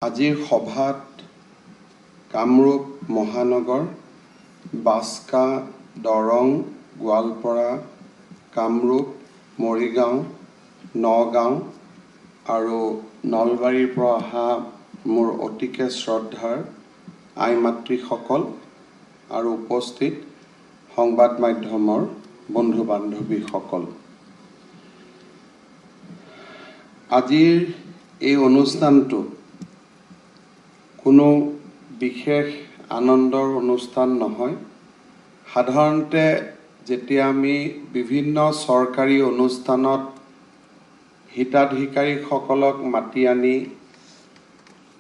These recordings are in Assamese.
আজিৰ সভাত কামৰূপ মহানগৰ, বাস্কা, দৰং, গোৱালপাৰা, কামৰূপ, মৰিগাঁও, নগাঁও আৰু নলবাৰীৰ পৰা অহা মোৰ অতিকে শ্ৰদ্ধাৰ আই মাতৃসকল আৰু উপস্থিত সংবাদ মাধ্যমৰ বন্ধু বান্ধৱীসকল, আজিৰ এই অনুষ্ঠানটো কোনো বিশেষ আনন্দৰ অনুষ্ঠান নহয়। সাধাৰণতে যেতিয়া আমি বিভিন্ন চৰকাৰী অনুষ্ঠানত হিতাধিকাৰীসকলক মাতি আনি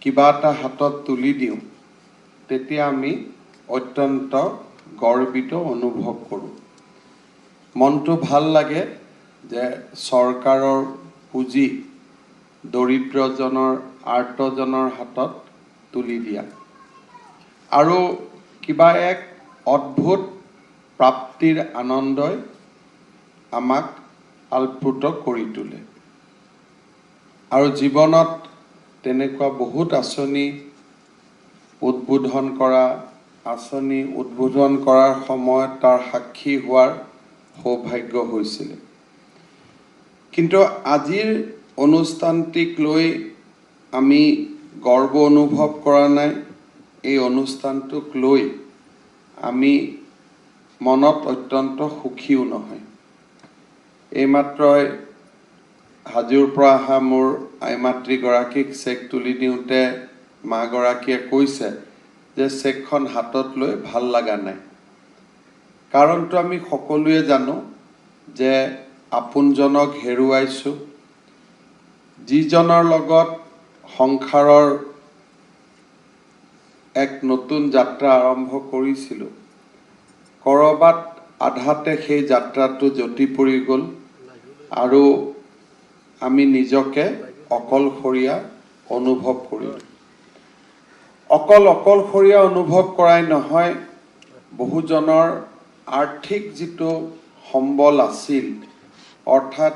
কিবা এটা হাতত তুলি দিওঁ, তেতিয়া আমি অত্যন্ত গৰ্বিত অনুভৱ কৰোঁ। মনটো ভাল লাগে যে চৰকাৰৰ পুঁজি দৰিদ্ৰজনৰ আৰ্তজনৰ হাতত তুলি দিয়া আৰু কিবা এক অদ্ভুত প্ৰাপ্তিৰ আনন্দই আমাক আপ্লুত কৰি তোলে। আৰু জীৱনত তেনেকুৱা বহুত আঁচনি উদ্বোধন কৰাৰ সময়ত তাৰ সাক্ষী হোৱাৰ সৌভাগ্য হৈছিলে। কিন্তু আজিৰ অনুষ্ঠানটিক লৈ আমি গৰ্ব অনুভৱ কৰা নাই। এই অনুষ্ঠানটোক লৈ আমি মনত অত্যন্ত সুখীও নহয়। এইমাত্ৰই হাজোৰ পৰা অহা মোৰ আই মাতৃগৰাকীক চেক তুলি দিওঁতে মাগৰাকীয়ে কৈছে যে চেকখন হাতত লৈ ভাল লগা নাই। কাৰণটো আমি সকলোৱে জানো যে আপোনজনক হেৰুৱাইছোঁ, যিজনৰ লগত সংসাৰৰ এক নতুন যাত্ৰা আৰম্ভ কৰিছিলোঁ, ক'ৰবাত আধাতে সেই যাত্ৰাটো যতি পৰি গ'ল আৰু আমি নিজকে অকলশৰীয়া অনুভৱ কৰিলোঁ। অকলশৰীয়া অনুভৱ কৰাই নহয়, বহুজনৰ আৰ্থিক যিটো সম্বল আছিল, অৰ্থাৎ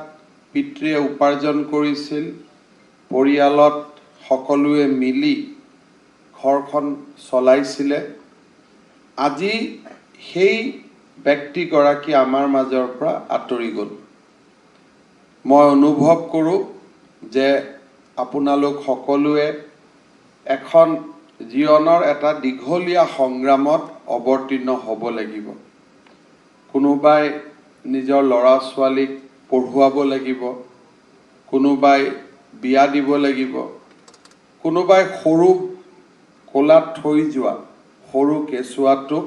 পিতৃয়ে উপাৰ্জন কৰিছিল, পৰিয়ালত সকলোৱে মিলি ঘৰখন চলাইছিলে, আজি সেই ব্যক্তিগৰাকী আমাৰ মাজৰ পৰা আঁতৰি গ'ল। মই অনুভৱ কৰোঁ যে আপোনালোক সকলোৱে এখন জীৱনৰ এটা দীঘলীয়া সংগ্ৰামত অৱতীৰ্ণ হ'ব লাগিব। কোনোবাই নিজৰ ল'ৰা ছোৱালীক পঢ়ুৱাব লাগিব, কোনোবাই বিয়া দিব লাগিব, কোনোবাই সৰু কোলাত থৈ যোৱা সৰু কেঁচুৱাটোক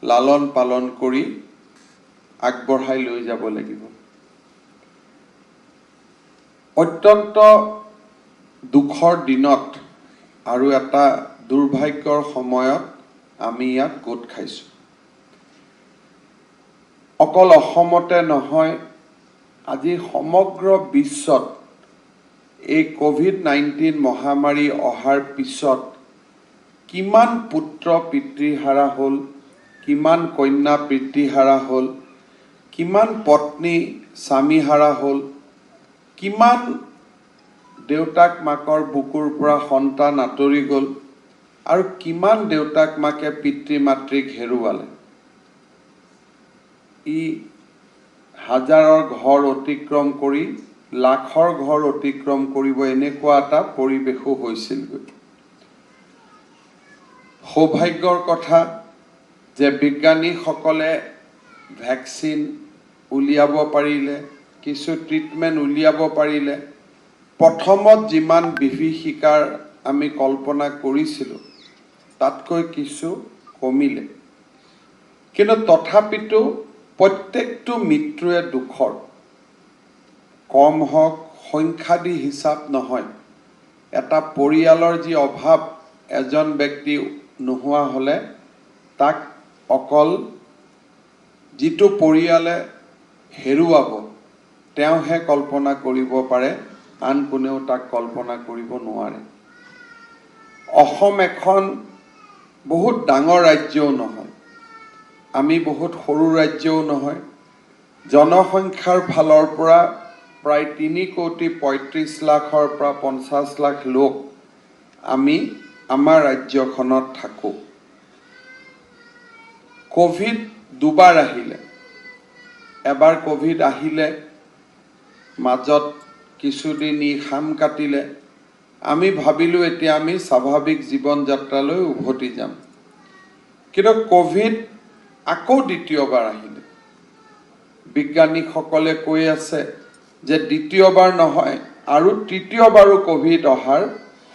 লালন পালন কৰি আগবঢ়াই লৈ যাব লাগিব। অত্যন্ত দুখৰ দিনত আৰু এটা দুৰ্ভাগ্যৰ সময়ত আমি ইয়াত গোট খাইছোঁ। অকল অসমতে নহয়, আজি সমগ্ৰ বিশ্বত এই COVID-19 মহামাৰী অহাৰ পিছত কিমান পুত্ৰ পিতৃহাৰা হ'ল, কিমান কন্যা পিতৃহাৰা হ'ল, কিমান পত্নী স্বামীহাৰা হ'ল, কিমান দেউতাক মাকৰ বুকুৰ পৰা সন্তান আঁতৰি গ'ল আৰু কিমান দেউতাক মাকে পিতৃ মাতৃক হেৰুৱালে। ই হাজাৰৰ ঘৰ অতিক্ৰম কৰি লাখৰ ঘৰ অতিক্ৰম কৰিব, এনেকুৱা এটা পৰিৱেশো হৈছিলগৈ। সৌভাগ্যৰ কথা যে বিজ্ঞানীসকলে ভেকচিন উলিয়াব পাৰিলে, কিছু ট্ৰিটমেণ্ট উলিয়াব পাৰিলে। প্ৰথমত যিমান বিভীষিকাৰ আমি কল্পনা কৰিছিলোঁ তাতকৈ কিছু কমিলে, কিন্তু তথাপিতো প্ৰত্যেকটো মৃত্যুৱে দুখৰ। কম হওক, সংখ্যাদি হিচাপ নহয়। এটা পৰিয়ালৰ যি অভাৱ, এজন ব্যক্তি নোহোৱা হ'লে তাক অকল যিটো পৰিয়ালে হেৰুৱাব তেওঁহে কল্পনা কৰিব পাৰে, আন কোনেও তাক কল্পনা কৰিব নোৱাৰে। অসম এখন বহুত ডাঙৰ ৰাজ্যও নহয়, আমি বহুত সৰু ৰাজ্যও নহয়। জনসংখ্যাৰ ফালৰ পৰা প্ৰায় 3,35,00,000 পৰা 50 লাখ লোক আমি আমাৰ ৰাজ্যখনত থাকোঁ। কোভিড দুবাৰ আহিলে, এবাৰ কোভিড আহিলে, মাজত কিছুদিন ই খাম কাটিলে, আমি ভাবিলোঁ এতিয়া আমি স্বাভাৱিক জীৱন যাত্ৰালৈ উভতি যাম। কিন্তু কোভিড আকৌ দ্বিতীয়বাৰ আহিলে। বিজ্ঞানীসকলে কৈ আছে যে দ্বিতীয়বাৰ নহয় আৰু তৃতীয়বাৰো কোভিড অহাৰ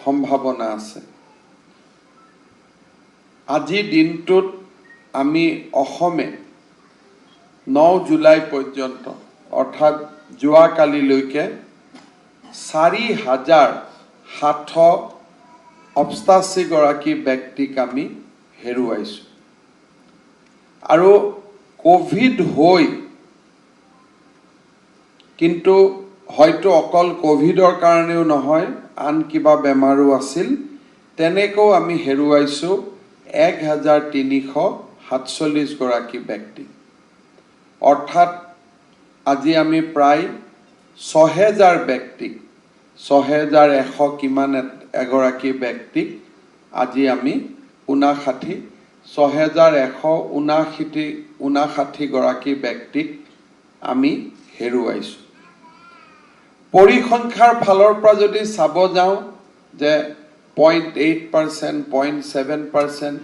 সম্ভাৱনা আছে। আজিৰ দিনটোত আমি অসমে 9 জুলাই পৰ্যন্ত অৰ্থাৎ যোৱাকালিলৈকে 4,788 গৰাকী ব্যক্তিক আমি হেৰুৱাইছোঁ। আৰু কোভিড হৈ কিন্তু হয়তো অকল কোভিডৰ কাৰণেও নহয়, আন কিবা বেমাৰো আছিল, তেনেকৈও আমি হেৰুৱাইছোঁ 1,347 গৰাকী ব্যক্তি। অৰ্থাৎ আজি আমি প্ৰায় 6,000 ব্যক্তিক, 6,100 কিমান এগৰাকী ব্যক্তিক আজি আমি 6,159 গৰাকী ব্যক্তিক আমি হেৰুৱাইছোঁ। পৰিসংখ্যাৰ ফালৰ পৰা যদি চাব যাওঁ যে 0.8%, 0.7%,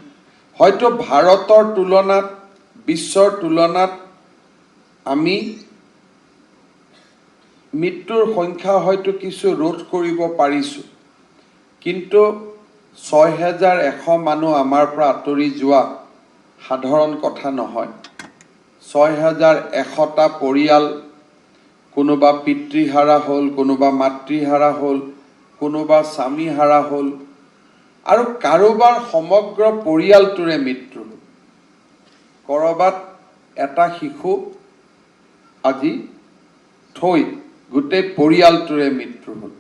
হয়তো ভাৰতৰ তুলনাত, বিশ্বৰ তুলনাত আমি মৃত্যুৰ সংখ্যা হয়তো কিছু ৰোধ কৰিব পাৰিছোঁ, কিন্তু 6,100 মানুহ আমাৰ পৰা আঁতৰি যোৱা সাধাৰণ কথা নহয়। 6,100টা পৰিয়াল, কোনোবা পিতৃহাৰা হ'ল, কোনোবা মাতৃহাৰা হ'ল, কোনোবা স্বামীহাৰা হ'ল, আৰু কাৰোবাৰ সমগ্ৰ পৰিয়ালটোৰে মৃত্যু হ'ল। ক'ৰবাত এটা শিশু আজি থৈ গোটেই পৰিয়ালটোৰে মৃত্যু হ'ল।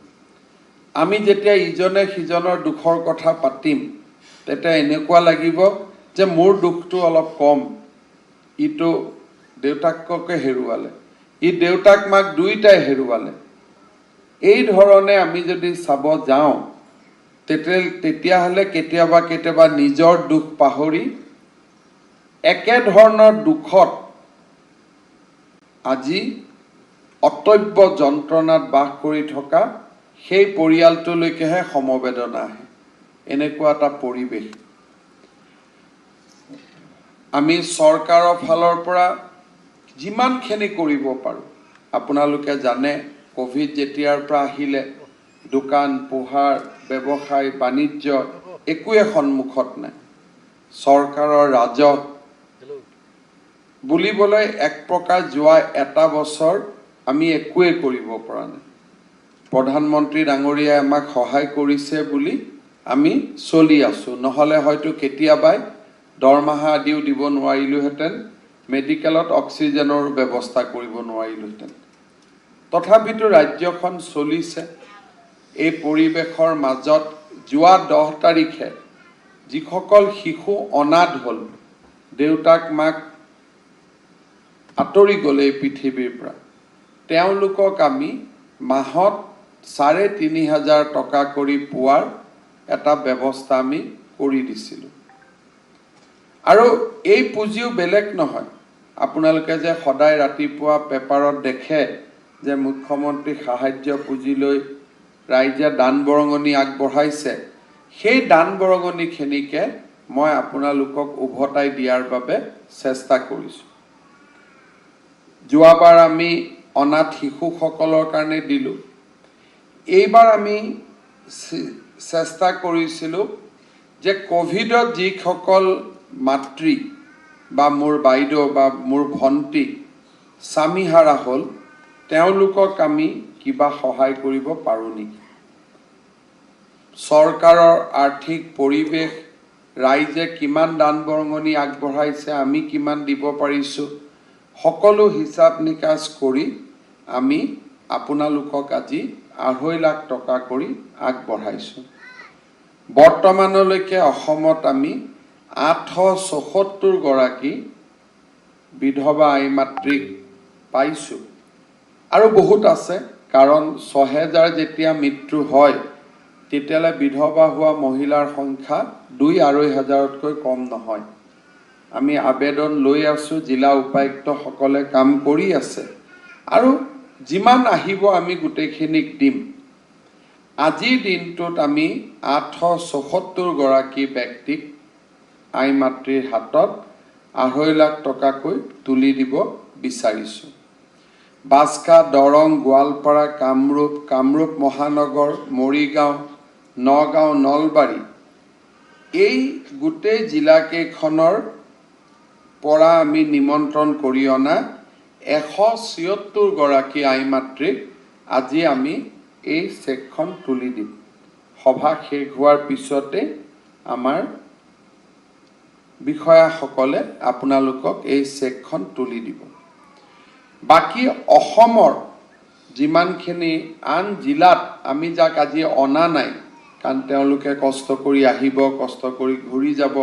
আমি যেতিয়া ইজনে সিজনৰ দুখৰ কথা পাতিম, তেতিয়া এনেকুৱা লাগিব যে মোৰ দুখটো অলপ কম, ইটো দেউতাককে হেৰুৱালে, ই দেউতাক মাক দুয়োটাই হেৰুৱালে। এই ধৰণে আমি যদি চাব যাওঁ, তেতিয়াহ'লে কেতিয়াবা নিজৰ দুখ পাহৰি একেধৰণৰ দুখত আজি অতব্য যন্ত্ৰণাত বাস কৰি থকা সেই পৰিয়ালটোলৈকেহে সমবেদনা আহে। এনেকুৱা এটা পৰিৱেশ। আমি চৰকাৰৰ ফালৰ পৰা যিমানখিনি কৰিব পাৰোঁ, আপোনালোকে জানে কোভিড যেতিয়াৰ পৰা আহিলে দোকান পোহাৰ, ব্যৱসায় বাণিজ্য একোৱে সন্মুখত নাই। চৰকাৰৰ ৰাজহ বুলিবলৈ এক প্ৰকাৰ যোৱা এটা বছৰ আমি একোৱে কৰিব পৰা নাই। প্ৰধানমন্ত্ৰী ডাঙৰীয়াই আমাক সহায় কৰিছে বুলি আমি চলি আছোঁ, নহ'লে হয়তো কেতিয়াবাই দৰমহা আদিও দিব নোৱাৰিলোহেঁতেন, মেডিকেলত অক্সিজেনৰ ব্যৱস্থা কৰিব নোৱাৰিলোহেঁতেন। তথাপিতো ৰাজ্যখন চলিছে। এই পৰিৱেশৰ মাজত যোৱা 10 তাৰিখে যিসকল শিশু অনাথ হ'ল, দেউতাক মাক আঁতৰি গ'ল এই পৃথিৱীৰ পৰা, তেওঁলোকক আমি মাহত 3,500 টকা কৰি পোৱাৰ এটা ব্যৱস্থা আমি কৰি দিছিলোঁ। আৰু এই পুঁজিও বেলেগ নহয়। আপোনালোকে যে সদায় ৰাতিপুৱা পেপাৰত দেখে যে মুখ্যমন্ত্ৰী সাহায্য পুঁজিলৈ ৰাইজে দান বৰঙণি আগবঢ়াইছে, সেই দান বৰঙণিখিনিকে মই আপোনালোকক উভতাই দিয়াৰ বাবে চেষ্টা কৰিছোঁ। যোৱাবাৰ আমি অনাথ শিশুসকলৰ কাৰণে দিলোঁ। এইবাৰ আমি চেষ্টা কৰিছিলোঁ যে কোভিডত যিসকল মাতৃ বা মোৰ বাইদেউ বা মোৰ ভণ্টি স্বামীহাৰা হ'ল, তেওঁলোকক আমি কিবা সহায় কৰিব পাৰোঁ নেকি। চৰকাৰৰ আৰ্থিক পৰিৱেশ, ৰাইজে কিমান দান বৰঙণি আগবঢ়াইছে, আমি কিমান দিব পাৰিছোঁ, সকলো হিচাপ নিকাচ কৰি আমি আপোনালোকক আজি 2.5 লাখ টকা কৰি আগবঢ়াইছোঁ। বৰ্তমানলৈকে অসমত আমি 874 গৰাকী বিধৱা আই মাতৃক পাইছোঁ। আৰু বহুত আছে, কাৰণ 6,000 যেতিয়া মৃত্যু হয়, তেতিয়ালৈ বিধৱা হোৱা মহিলাৰ সংখ্যা 2-2.5 হাজাৰতকৈ কম নহয়। আমি আবেদন লৈ আছোঁ, জিলা উপায়ুক্তসকলে কাম কৰি আছে আৰু যিমান আহিব আমি গোটেইখিনিক দিম। আজিৰ দিনটোত আমি 874 গৰাকী ব্যক্তিক আই মাতৃৰ হাতত 2.5 লাখ টকাকৈ তুলি দিব বিচাৰিছোঁ। বাস্কা, দৰং, গোৱালপাৰা, কামৰূপ মহানগৰ, মৰিগাঁও, নগাঁও, নলবাৰী এই গোটেই জিলাকেইখনৰ পৰা আমি নিমন্ত্ৰণ কৰি অনা 176 গৰাকী আই মাতৃক আজি আমি এই চেকখন তুলি দিম। সভা শেষ হোৱাৰ পিছতে আমাৰ বিষয়াসকলে আপোনালোকক এই চেকখন তুলি দিব। বাকী অসমৰ যিমানখিনি আন জিলাত আমি যাক আজি অনা নাই, কাৰণ তেওঁলোকে কষ্ট কৰি আহিব, কষ্ট কৰি ঘূৰি যাব,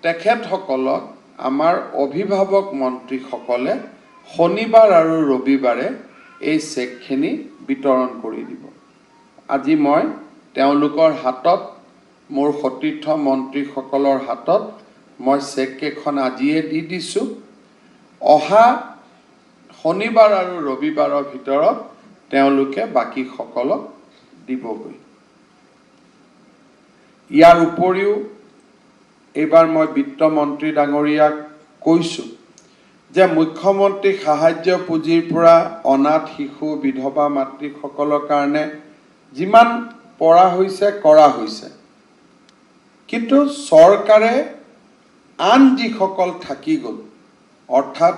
তেখেতসকলক আমাৰ অভিভাৱক মন্ত্ৰীসকলে শনিবাৰ আৰু ৰবিবাৰে এই চেকখিনি বিতৰণ কৰি দিব। আজি মই তেওঁলোকৰ হাতত, মোৰ সতীৰ্থ মন্ত্ৰীসকলৰ হাতত মই চেককেইখন আজিয়ে দি দিছোঁ। অহা শনিবাৰ আৰু ৰবিবাৰৰ ভিতৰত তেওঁলোকে বাকীসকলক দিবগৈ। ইয়াৰ উপৰিও এইবাৰ মই বিত্তমন্ত্ৰী ডাঙৰীয়াক কৈছোঁ যে মুখ্যমন্ত্ৰী সাহায্য পুঁজিৰ পৰা অনাথ শিশু বিধৱা মাতৃসকলৰ কাৰণে যিমান পৰা হৈছে কৰা হৈছে, কিন্তু চৰকাৰে আন যিসকল থাকি গ'ল, অৰ্থাৎ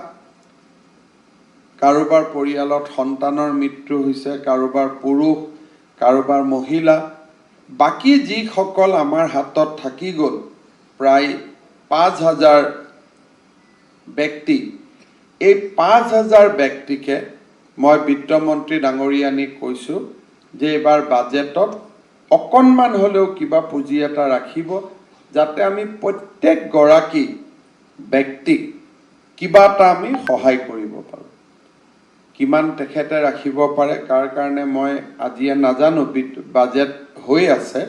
কাৰোবাৰ পৰিয়ালত সন্তানৰ মৃত্যু হৈছে, কাৰোবাৰ পুৰুষ, কাৰোবাৰ মহিলা, বাকী যিসকল আমাৰ হাতত থাকি গ'ল প্ৰায় 5,000 ব্যক্তি, এই 5,000 ব্যক্তিকে মই বিত্তমন্ত্ৰী ডাঙৰীয়ানীক কৈছোঁ যে এইবাৰ বাজেটত অকণমান হ'লেও কিবা পুঁজি এটা ৰাখিব, যাতে আমি প্ৰত্যেকগৰাকী ব্যক্তিক কিবা এটা আমি সহায় কৰিব পাৰোঁ। কিমান তেখেতে ৰাখিব পাৰে, কাৰ কাৰণে মই আজিয়ে নাজানো, বাজেট হৈ আছে,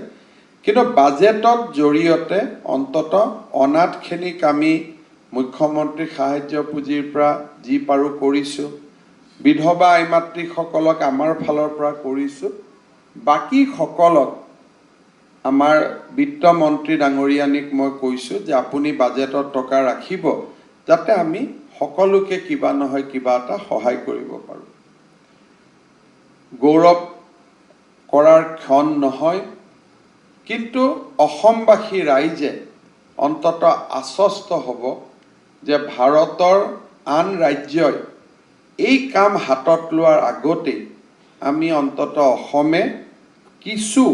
কিন্তু বাজেটৰ জৰিয়তে অন্ততঃ অনাথখিনিক আমি মুখ্যমন্ত্ৰী সাহায্য পুঁজিৰ পৰা যি পাৰোঁ কৰিছোঁ, বিধৱা আই মাতৃসকলক আমাৰ ফালৰ পৰা কৰিছোঁ, বাকীসকলক আমাৰ বিত্তমন্ত্ৰী ডাঙৰীয়ানীক মই কৈছোঁ যে আপুনি বাজেটত টকা ৰাখিব, যাতে আমি সকলোকে কিবা নহয় কিবা এটা সহায় কৰিব পাৰোঁ। গৌৰৱ কৰাৰ ক্ষণ নহয়, কিন্তু অসমবাসী ৰাইজে অন্ততঃ আশ্বস্ত হ'ব যে ভাৰতৰ আন ৰাজ্যই এই কাম হাতত লোৱাৰ আগতেই আমি অন্ততঃ অসমে কিছু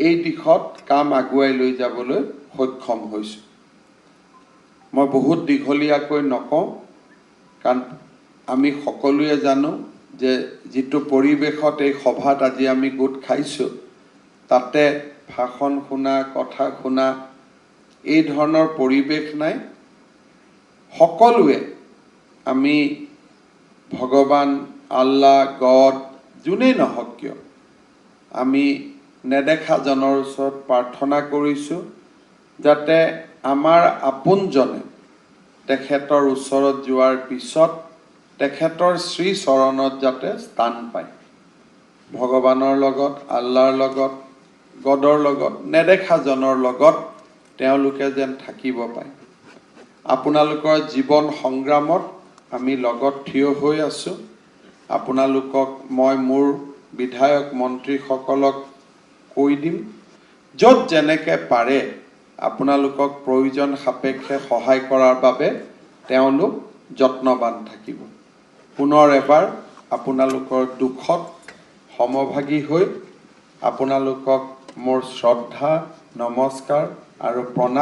এই দিশত কাম আগুৱাই লৈ যাবলৈ সক্ষম হৈছোঁ। মই বহুত দীঘলীয়াকৈ নকওঁ, কাৰণ আমি সকলোৱে জানো যে যিটো পৰিৱেশত এই সভাত আজি আমি গোট খাইছোঁ, তাতে ভাষণ শুনা, কথা শুনা এই ধৰণৰ পৰিৱেশ নাই। সকলোৱে আমি ভগৱান, আল্লাহ, গড যোনেই নহওক কিয়, আমি নেদেখাজনৰ ওচৰত প্ৰাৰ্থনা কৰিছোঁ যাতে আমাৰ আপোনজনে তেখেতৰ ওচৰত যোৱাৰ পিছত তেখেতৰ শ্ৰী চৰণত যাতে স্থান পায়। ভগৱানৰ লগত, আল্লাহৰ লগত, গডৰ লগত, নেদেখাজনৰ লগত তেওঁলোকে যেন থাকিব পাৰে। আপোনালোকৰ জীৱন সংগ্ৰামত আমি লগত থিয় হৈ আছোঁ। আপোনালোকক মই মোৰ বিধায়ক মন্ত্ৰীসকলক কৈ দিম, য'ত যেনেকৈ পাৰে আপোনালোকক প্ৰয়োজন সাপেক্ষে সহায় কৰাৰ বাবে তেওঁলোক যত্নবান থাকিব। পুনৰ এবাৰ আপোনালোকৰ দুখত সমভাগী হৈ আপোনালোকক মোৰ শ্ৰদ্ধা, নমস্কাৰ আৰু প্ৰণাম।